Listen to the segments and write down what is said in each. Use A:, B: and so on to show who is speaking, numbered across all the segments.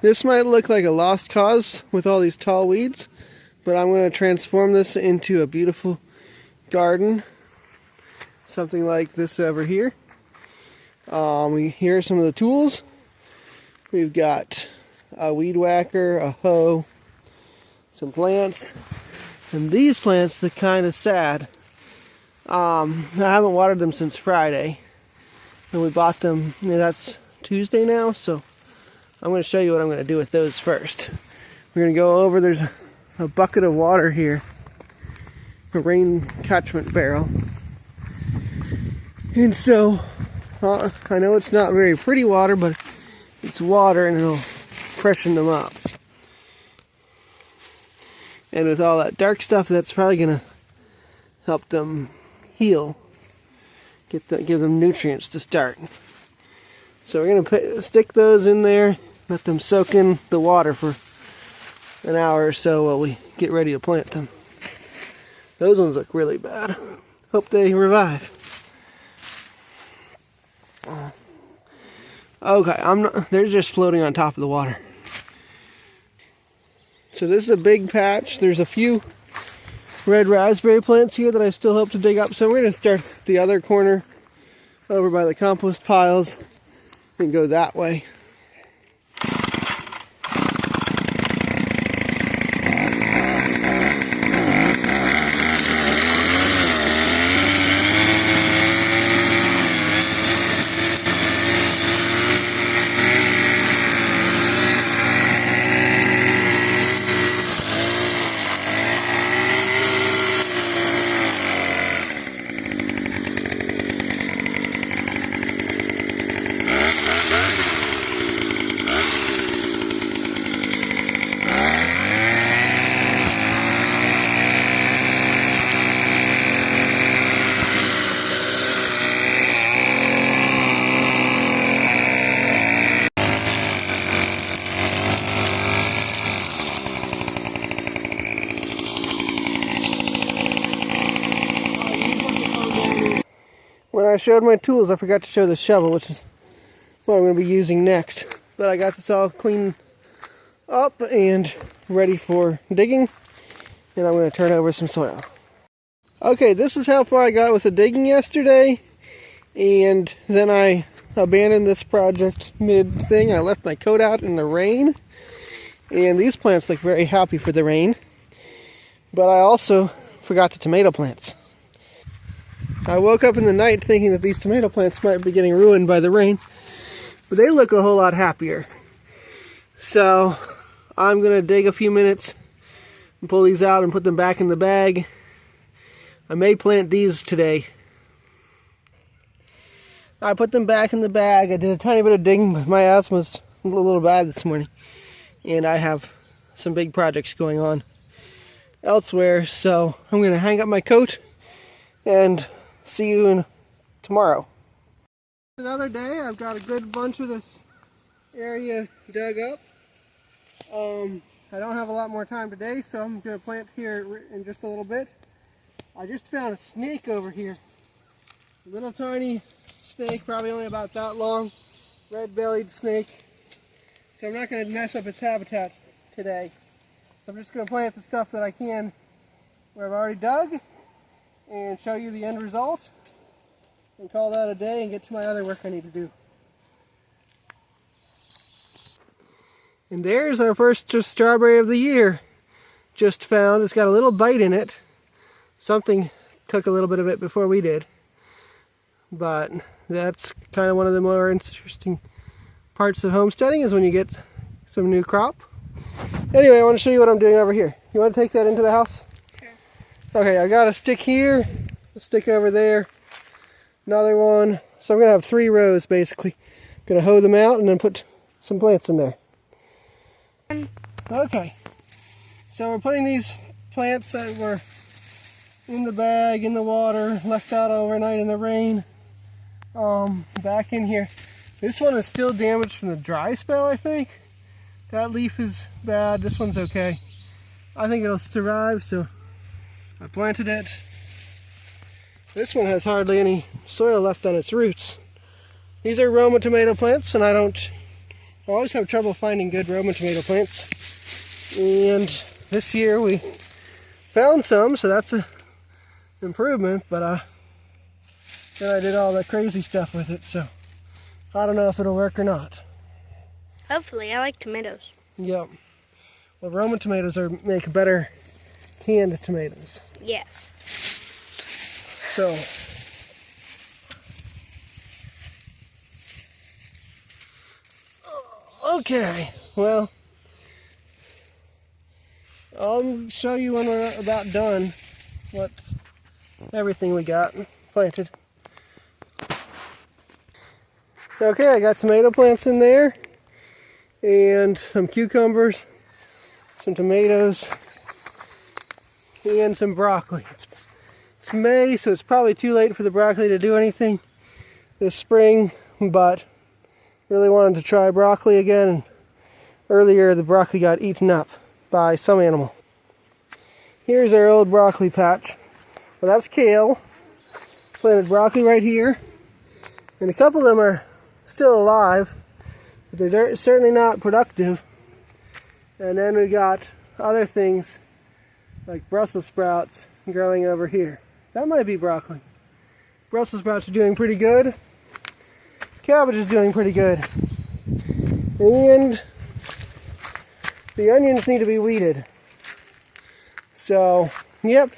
A: This might look like a lost cause with all these tall weeds, but I'm going to transform this into a beautiful garden. Something like this over here. Here are some of the tools. We've got a weed whacker, a hoe, some plants, and these plants look kind of sad. I haven't watered them since Friday, and we bought them, that's Tuesday now, so I'm going to show you what I'm going to do with those first. We're going to go over, there's a bucket of water here, a rain catchment barrel. And so, I know it's not very pretty water, but it's water and it'll freshen them up. And with all that dark stuff, that's probably going to help them heal, give them nutrients to start. So we're going to stick those in there, let them soak in the water for an hour or so while we get ready to plant them. Those ones look really bad. Hope they revive. Okay, they're just floating on top of the water. So this is a big patch. There's a few red raspberry plants here that I still hope to dig up. So we're going to start the other corner over by the compost piles and go that way. When I showed my tools, I forgot to show the shovel, which is what I'm going to be using next. But I got this all cleaned up and ready for digging, and I'm going to turn over some soil. Okay, this is how far I got with the digging yesterday, and then I abandoned this project mid-thing. I left my coat out in the rain, and these plants look very happy for the rain, but I also forgot the tomato plants. I woke up in the night thinking that these tomato plants might be getting ruined by the rain, but they look a whole lot happier. So I'm going to dig a few minutes and pull these out and put them back in the bag. I may plant these today. I put them back in the bag. I did a tiny bit of digging, but my asthma's a little bad this morning, and I have some big projects going on elsewhere, so I'm going to hang up my coat and see you tomorrow. Another day. I've got a good bunch of this area dug up. I don't have a lot more time today, so I'm going to plant here in just a little bit. I just found a snake over here. A little tiny snake, probably only about that long. Red-bellied snake. So I'm not going to mess up its habitat today. So I'm just going to plant the stuff that I can where I've already dug and show you the end result and call that a day and get to my other work I need to do. And there's our first strawberry of the year. Just found. It's got a little bite in it. Something took a little bit of it before we did. But that's kind of one of the more interesting parts of homesteading, is when you get some new crop. Anyway, I want to show you what I'm doing over here. You want to take that into the house? Okay, I got a stick here, a stick over there, another one. So I'm going to have 3 rows basically. I'm going to hoe them out and then put some plants in there. Okay, so we're putting these plants that were in the bag, in the water, left out overnight in the rain, back in here. This one is still damaged from the dry spell, I think. That leaf is bad, this one's okay. I think it'll survive, so I planted it. This one has hardly any soil left on its roots. These are Roma tomato plants, and I I always have trouble finding good Roma tomato plants. And this year we found some, so that's an improvement, but then I did all that crazy stuff with it, so I don't know if it'll work or not.
B: Hopefully. I like tomatoes.
A: Yep. Well, Roma tomatoes make better canned tomatoes.
B: Yes.
A: So, okay, well, I'll show you when we're about done what everything we got planted. Okay, I got tomato plants in there, and some cucumbers, some tomatoes, and some broccoli. It's May, so it's probably too late for the broccoli to do anything this spring, but really wanted to try broccoli again. And earlier the broccoli got eaten up by some animal. Here's our old broccoli patch. Well, that's kale. Planted broccoli right here, and a couple of them are still alive, but they're certainly not productive. And then we got other things like Brussels sprouts growing over here. That might be broccoli. Brussels sprouts are doing pretty good. Cabbage is doing pretty good. And the onions need to be weeded. So, yep.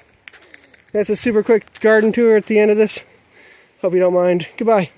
A: That's a super quick garden tour at the end of this. Hope you don't mind. Goodbye.